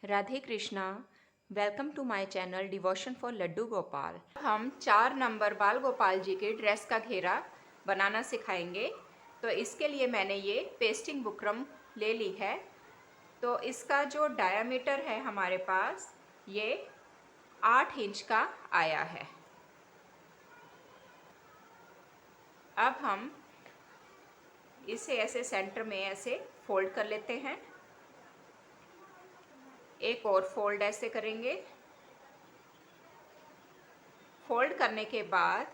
Radhe Krishna. Welcome to my channel devotion for Laddu Gopal. हम 4 number बाल गोपाल जी के ड्रेस का घेरा बनाना सिखाएंगे। तो इसके लिए मैंने ये पेस्टिंग बुकरम ले ली है। तो इसका जो डायामीटर है हमारे पास ये 8 इंच का आया है। अब हम इसे ऐसे सेंटर में ऐसे फोल्ड कर लेते हैं। एक और फोल्ड ऐसे करेंगे। फोल्ड करने के बाद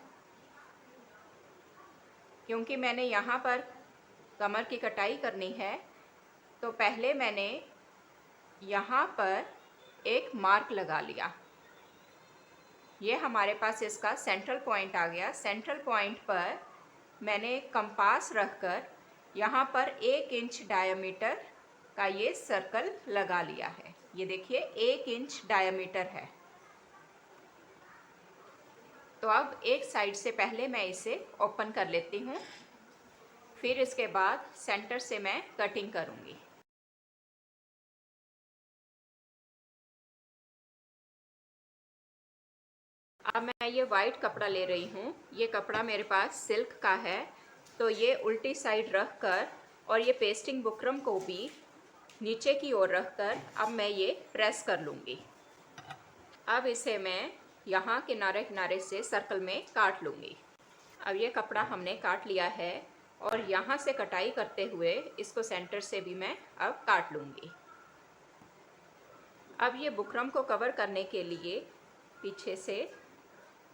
क्योंकि मैंने यहाँ पर कमर की कटाई करनी है तो पहले मैंने यहाँ पर एक मार्क लगा लिया। ये हमारे पास इसका सेंट्रल पॉइंट आ गया। सेंट्रल पॉइंट पर मैंने कंपास रखकर यहाँ पर 1 इंच डायमीटर का ये सर्कल लगा लिया है। ये देखिए 1 इंच डायमीटर है। तो अब एक साइड से पहले मैं इसे ओपन कर लेती हूँ, फिर इसके बाद सेंटर से मैं कटिंग करूँगी। अब मैं ये वाइट कपड़ा ले रही हूँ। ये कपड़ा मेरे पास सिल्क का है। तो ये उल्टी साइड रख कर और ये पेस्टिंग बुकरम को भी नीचे की ओर रख कर अब मैं ये प्रेस कर लूँगी। अब इसे मैं यहाँ किनारे किनारे से सर्कल में काट लूँगी। अब ये कपड़ा हमने काट लिया है और यहाँ से कटाई करते हुए इसको सेंटर से भी मैं अब काट लूँगी। अब ये बुकरम को कवर करने के लिए पीछे से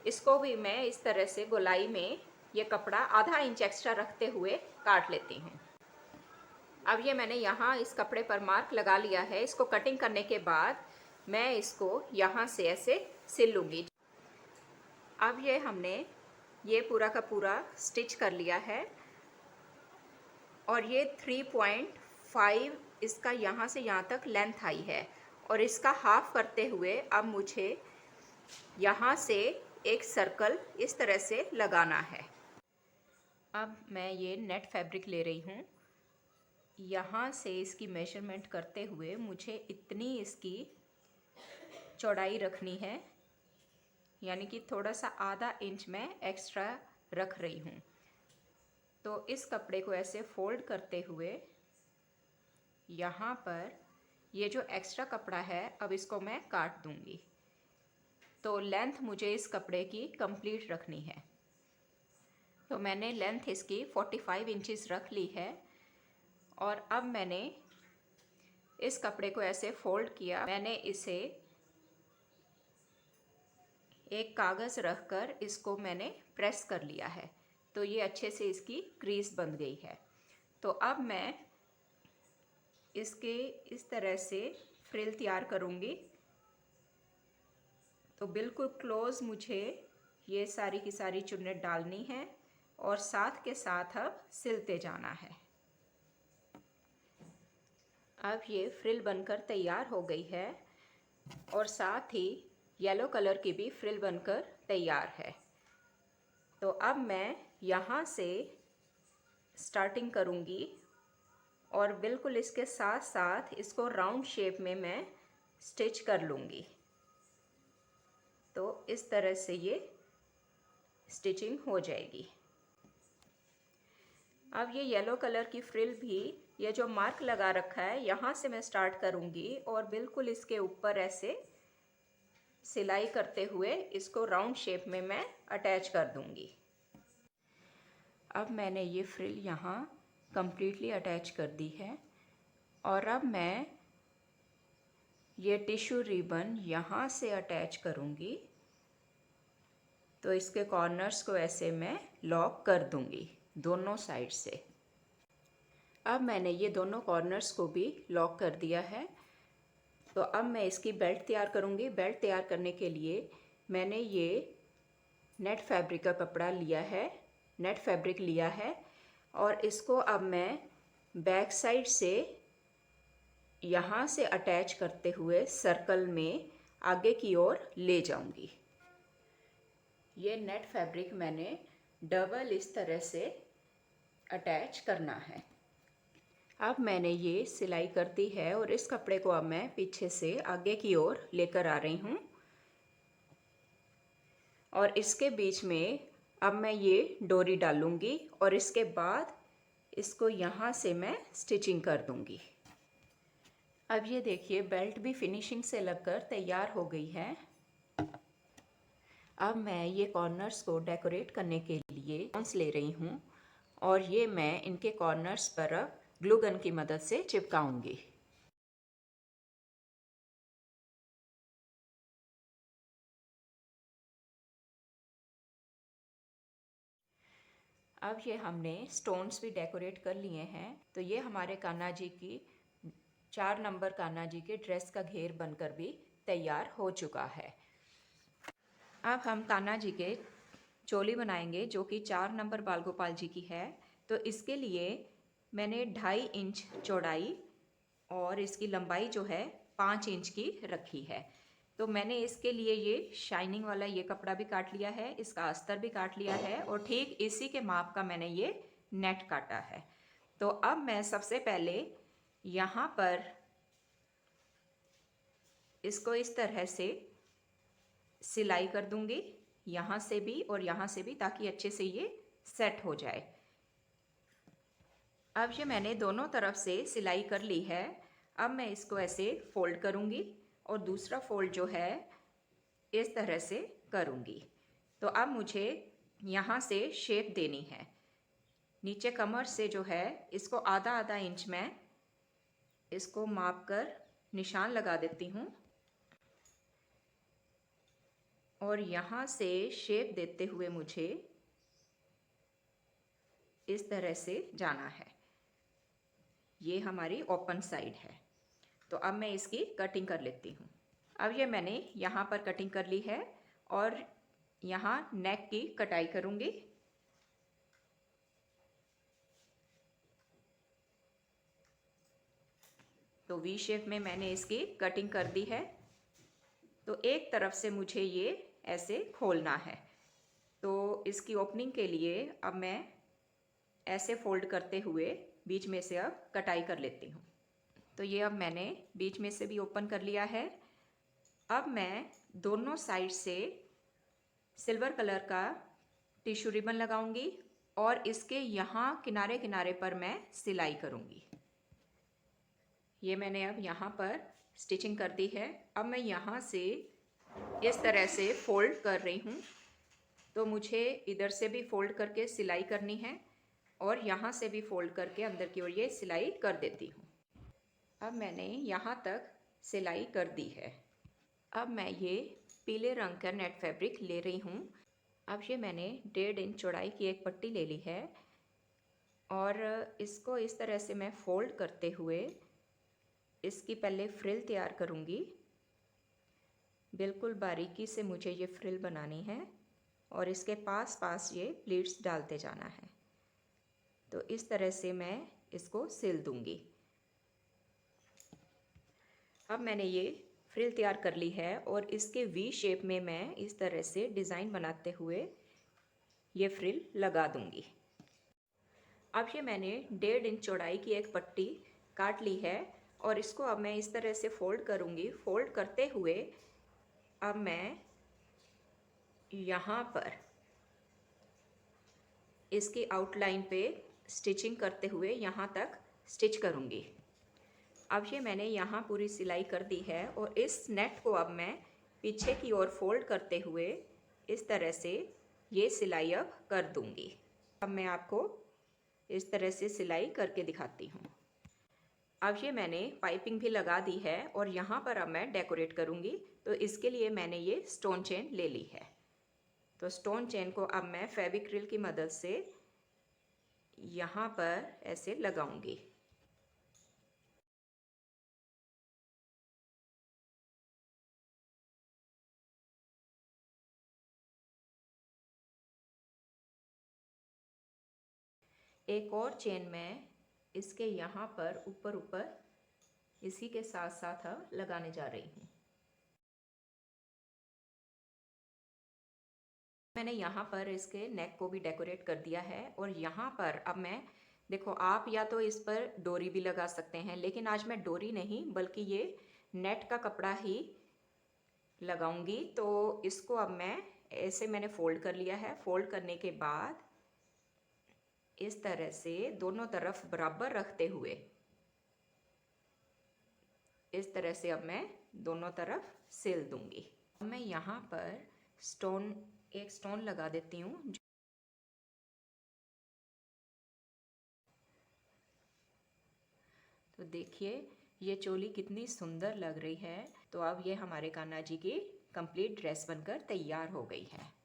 इसको भी मैं इस तरह से गोलाई में ये कपड़ा आधा इंच एक्स्ट्रा रखते हुए काट लेती हूँ। अब ये मैंने यहाँ इस कपड़े पर मार्क लगा लिया है। इसको कटिंग करने के बाद मैं इसको यहाँ से ऐसे सिल लूँगी। अब ये हमने ये पूरा का पूरा स्टिच कर लिया है और ये 3.5 इसका यहाँ से यहाँ तक लेंथ आई है और इसका हाफ करते हुए अब मुझे यहाँ से एक सर्कल इस तरह से लगाना है। अब मैं ये नेट फैब्रिक ले रही हूँ। यहाँ से इसकी मेजरमेंट करते हुए मुझे इतनी इसकी चौड़ाई रखनी है, यानी कि थोड़ा सा आधा इंच मैं एक्स्ट्रा रख रही हूँ। तो इस कपड़े को ऐसे फोल्ड करते हुए यहाँ पर ये जो एक्स्ट्रा कपड़ा है अब इसको मैं काट दूँगी। तो लेंथ मुझे इस कपड़े की कंप्लीट रखनी है। तो मैंने लेंथ इसकी 45 इंचेस रख ली है और अब मैंने इस कपड़े को ऐसे फोल्ड किया। मैंने इसे एक कागज़ रखकर इसको मैंने प्रेस कर लिया है। तो ये अच्छे से इसकी क्रीज बन गई है। तो अब मैं इसके इस तरह से फ्रिल तैयार करूँगी। तो बिल्कुल क्लोज मुझे ये सारी की सारी चुन्नट डालनी है और साथ के साथ अब सिलते जाना है। अब ये फ्रिल बनकर तैयार हो गई है और साथ ही येलो कलर की भी फ्रिल बनकर तैयार है। तो अब मैं यहाँ से स्टार्टिंग करूँगी और बिल्कुल इसके साथ साथ इसको राउंड शेप में मैं स्टिच कर लूँगी। तो इस तरह से ये स्टिचिंग हो जाएगी। अब ये येलो कलर की फ्रिल भी ये जो मार्क लगा रखा है यहाँ से मैं स्टार्ट करूँगी और बिल्कुल इसके ऊपर ऐसे सिलाई करते हुए इसको राउंड शेप में मैं अटैच कर दूँगी। अब मैंने ये फ्रिल यहाँ कम्प्लीटली अटैच कर दी है और अब मैं ये टिश्यू रिबन यहाँ से अटैच करूँगी। तो इसके कॉर्नर्स को ऐसे मैं लॉक कर दूँगी दोनों साइड से। अब मैंने ये दोनों कॉर्नर्स को भी लॉक कर दिया है। तो अब मैं इसकी बेल्ट तैयार करूँगी। बेल्ट तैयार करने के लिए मैंने ये नेट फैब्रिक का कपड़ा लिया है, नेट फैब्रिक लिया है और इसको अब मैं बैक साइड से यहाँ से अटैच करते हुए सर्कल में आगे की ओर ले जाऊँगी। ये नेट फैब्रिक मैंने डबल इस तरह से अटैच करना है। अब मैंने ये सिलाई कर दी है और इस कपड़े को अब मैं पीछे से आगे की ओर लेकर आ रही हूँ और इसके बीच में अब मैं ये डोरी डालूँगी और इसके बाद इसको यहाँ से मैं स्टिचिंग कर दूँगी। अब ये देखिए बेल्ट भी फिनिशिंग से लगकर तैयार हो गई है। अब मैं ये कॉर्नर्स को डेकोरेट करने के लिए स्टोन्स ले रही हूँ और ये मैं इनके कॉर्नर्स पर अब ग्लू गन की मदद से चिपकाऊंगी। अब ये हमने स्टोन्स भी डेकोरेट कर लिए हैं, तो ये हमारे कान्हा जी की 4 नंबर कान्हा जी के ड्रेस का घेर बनकर भी तैयार हो चुका है। अब हम कान्हा जी के चोली बनाएंगे जो कि 4 नंबर बाल गोपाल जी की है। तो इसके लिए मैंने 2.5 इंच चौड़ाई और इसकी लंबाई जो है 5 इंच की रखी है। तो मैंने इसके लिए ये शाइनिंग वाला ये कपड़ा भी काट लिया है, इसका अस्तर भी काट लिया है और ठीक इसी के माप का मैंने ये नेट काटा है। तो अब मैं सबसे पहले यहाँ पर इसको इस तरह से सिलाई कर दूंगी, यहाँ से भी और यहाँ से भी, ताकि अच्छे से ये सेट हो जाए। अब ये मैंने दोनों तरफ से सिलाई कर ली है। अब मैं इसको ऐसे फोल्ड करूँगी और दूसरा फोल्ड जो है इस तरह से करूँगी। तो अब मुझे यहाँ से शेप देनी है। नीचे कमर से जो है इसको आधा आधा इंच मैं इसको माप कर निशान लगा देती हूँ और यहाँ से शेप देते हुए मुझे इस तरह से जाना है। ये हमारी ओपन साइड है। तो अब मैं इसकी कटिंग कर लेती हूँ। अब ये मैंने यहाँ पर कटिंग कर ली है और यहाँ नेक की कटाई करूँगी। तो वी शेप में मैंने इसकी कटिंग कर दी है। तो एक तरफ से मुझे ये ऐसे खोलना है। तो इसकी ओपनिंग के लिए अब मैं ऐसे फोल्ड करते हुए बीच में से अब कटाई कर लेती हूँ। तो ये अब मैंने बीच में से भी ओपन कर लिया है। अब मैं दोनों साइड से सिल्वर कलर का टिश्यू रिबन लगाऊंगी और इसके यहाँ किनारे किनारे पर मैं सिलाई करूँगी। ये मैंने अब यहाँ पर स्टिचिंग कर दी है। अब मैं यहाँ से इस तरह से फोल्ड कर रही हूँ। तो मुझे इधर से भी फोल्ड करके सिलाई करनी है और यहाँ से भी फोल्ड करके अंदर की ओर ये सिलाई कर देती हूँ। अब मैंने यहाँ तक सिलाई कर दी है। अब मैं ये पीले रंग का नेट फैब्रिक ले रही हूँ। अब ये मैंने 1.5 इंच चौड़ाई की एक पट्टी ले ली है और इसको इस तरह से मैं फोल्ड करते हुए इसकी पहले फ्रिल तैयार करूँगी। बिल्कुल बारीकी से मुझे ये फ्रिल बनानी है और इसके पास पास ये प्लीट्स डालते जाना है। तो इस तरह से मैं इसको सिल दूँगी। अब मैंने ये फ्रिल तैयार कर ली है और इसके वी शेप में मैं इस तरह से डिज़ाइन बनाते हुए ये फ्रिल लगा दूँगी। अब ये मैंने 1.5 इंच चौड़ाई की एक पट्टी काट ली है और इसको अब मैं इस तरह से फोल्ड करूँगी। फोल्ड करते हुए अब मैं यहाँ पर इसकी आउटलाइन पे स्टिचिंग करते हुए यहाँ तक स्टिच करूँगी। अब ये मैंने यहाँ पूरी सिलाई कर दी है और इस नेट को अब मैं पीछे की ओर फोल्ड करते हुए इस तरह से ये सिलाई अब कर दूँगी। अब मैं आपको इस तरह से सिलाई करके दिखाती हूँ। अब ये मैंने पाइपिंग भी लगा दी है और यहाँ पर अब मैं डेकोरेट करूँगी। तो इसके लिए मैंने ये स्टोन चेन ले ली है। तो स्टोन चेन को अब मैं फेविक्रिल की मदद से यहाँ पर ऐसे लगाऊंगी। एक और चेन मैं इसके यहाँ पर ऊपर ऊपर इसी के साथ साथ अब लगाने जा रही हूँ। मैंने यहाँ पर इसके नेक को भी डेकोरेट कर दिया है और यहाँ पर अब मैं देखो, आप या तो इस पर डोरी भी लगा सकते हैं, लेकिन आज मैं डोरी नहीं बल्कि ये नेट का कपड़ा ही लगाऊंगी। तो इसको अब मैं ऐसे मैंने फ़ोल्ड कर लिया है। फ़ोल्ड करने के बाद इस तरह से दोनों तरफ बराबर रखते हुए इस तरह से अब मैं दोनों तरफ सिल दूंगी। अब मैं यहाँ पर एक स्टोन लगा देती हूँ। तो देखिए ये चोली कितनी सुंदर लग रही है। तो अब ये हमारे कान्हा जी की कंप्लीट ड्रेस बनकर तैयार हो गई है।